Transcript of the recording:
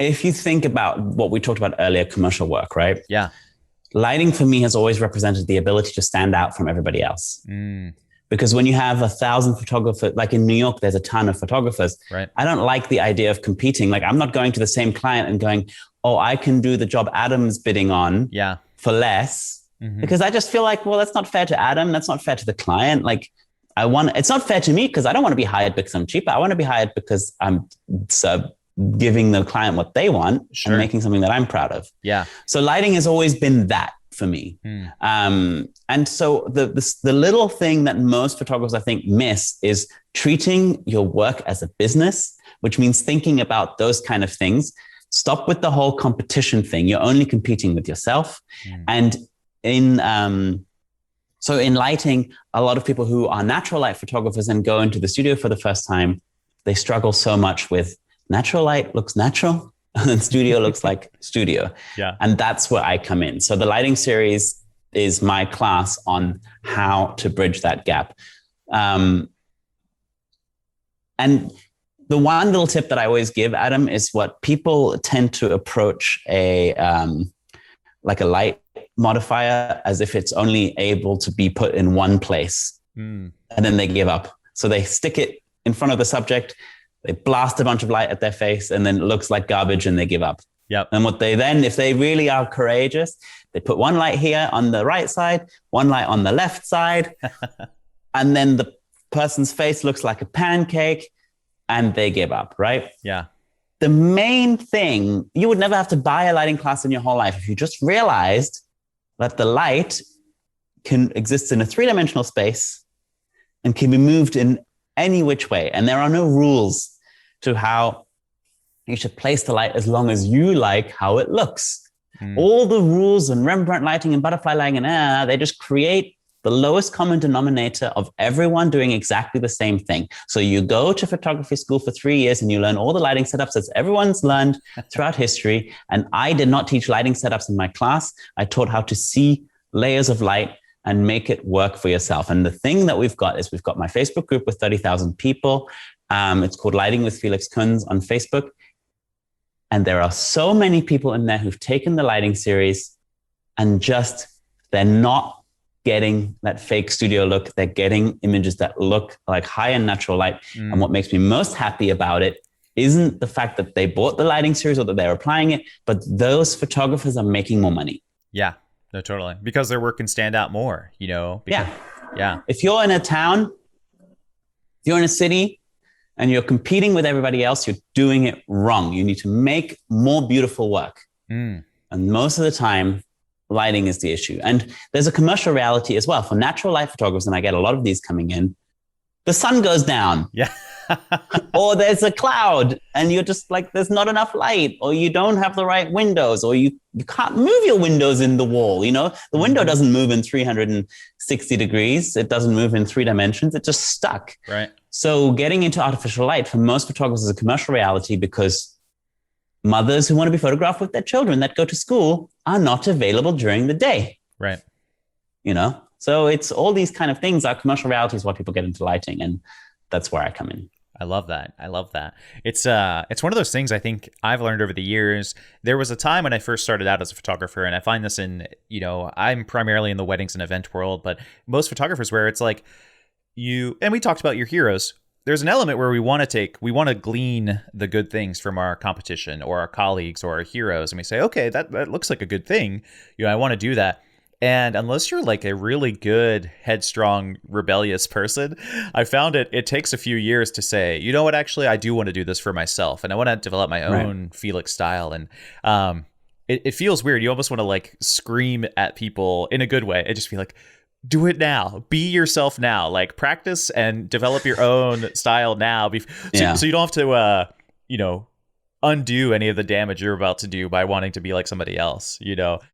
if you think about what we talked about earlier, commercial work, right? Yeah. Lighting for me has always represented the ability to stand out from everybody else. Because when you have 1,000 photographers, like in New York, there's a ton of photographers. Right. I don't like the idea of competing. Like I'm not going to the same client and going, oh, I can do the job Adam's bidding on Yeah. for less. Because I just feel like, well, that's not fair to Adam. That's not fair to the client. Like it's not fair to me because I don't want to be hired because I'm cheaper. I want to be hired because I'm giving the client what they want and making something that I'm proud of. Yeah. So lighting has always been that for me. And so the little thing that most photographers, I think, miss is treating your work as a business, which means thinking about those kind of things. Stop with the whole competition thing. You're only competing with yourself. And in lighting, a lot of people who are natural light photographers and go into the studio for the first time, they struggle so much with natural light looks natural and then studio looks like studio. Yeah. And that's where I come in. So the lighting series is my class on how to bridge that gap. And the one little tip that I always give, Adam, is what people tend to approach a light modifier as if it's only able to be put in one place. And then they give up. So they stick it in front of the subject, they blast a bunch of light at their face, and then it looks like garbage and they give up. Yep. And what they then, if they really are courageous, they put one light here on the right side, one light on the left side, and then the person's face looks like a pancake and they give up, right? Yeah. The main thing, you would never have to buy a lighting class in your whole life if you just realized that the light can exist in a three-dimensional space and can be moved in any which way. And there are no rules to how you should place the light as long as you like how it looks. All the rules and Rembrandt lighting and butterfly lighting and they just create the lowest common denominator of everyone doing exactly the same thing. So you go to photography school for 3 years and you learn all the lighting setups as everyone's learned throughout history. And I did not teach lighting setups in my class. I taught how to see layers of light and make it work for yourself. And the thing that we've got is we've got my Facebook group with 30,000 people. It's called Lighting with Felix Kunz on Facebook. And there are so many people in there who've taken the lighting series and just, they're not getting that fake studio look. They're getting images that look like high-end natural light. And what makes me most happy about it isn't the fact that they bought the lighting series or that they're applying it, but those photographers are making more money. Yeah. No, totally. Because their work can stand out more, you know? Because, yeah. If you're in a town, if you're in a city and you're competing with everybody else, you're doing it wrong. You need to make more beautiful work. And most of the time, lighting is the issue. And there's a commercial reality as well. For natural light photographers, and I get a lot of these coming in, the sun goes down. Yeah. Or there's a cloud and you're just like, there's not enough light, or you don't have the right windows, or you can't move your windows in the wall. You know, the window doesn't move in 360 degrees. It doesn't move in 3 dimensions. It's just stuck. Right. So getting into artificial light for most photographers is a commercial reality because mothers who want to be photographed with their children that go to school are not available during the day. Right. You know, so it's all these kind of things are commercial realities why people get into lighting. And that's where I come in. I love that. I love that. It's one of those things I think I've learned over the years. There was a time when I first started out as a photographer, and I find this in, you know, I'm primarily in the weddings and event world, but most photographers where it's like and we talked about your heroes. There's an element where we want to glean the good things from our competition or our colleagues or our heroes. And we say, okay, that looks like a good thing. You know, I want to do that. And unless you're like a really good, headstrong, rebellious person, I found it takes a few years to say, you know what, actually, I do want to do this for myself. And I want to develop my own Felix style. And it feels weird. You almost want to like scream at people in a good way and just be like, do it now. Be yourself now. Like practice and develop your own style now. So you don't have to, undo any of the damage you're about to do by wanting to be like somebody else, you know?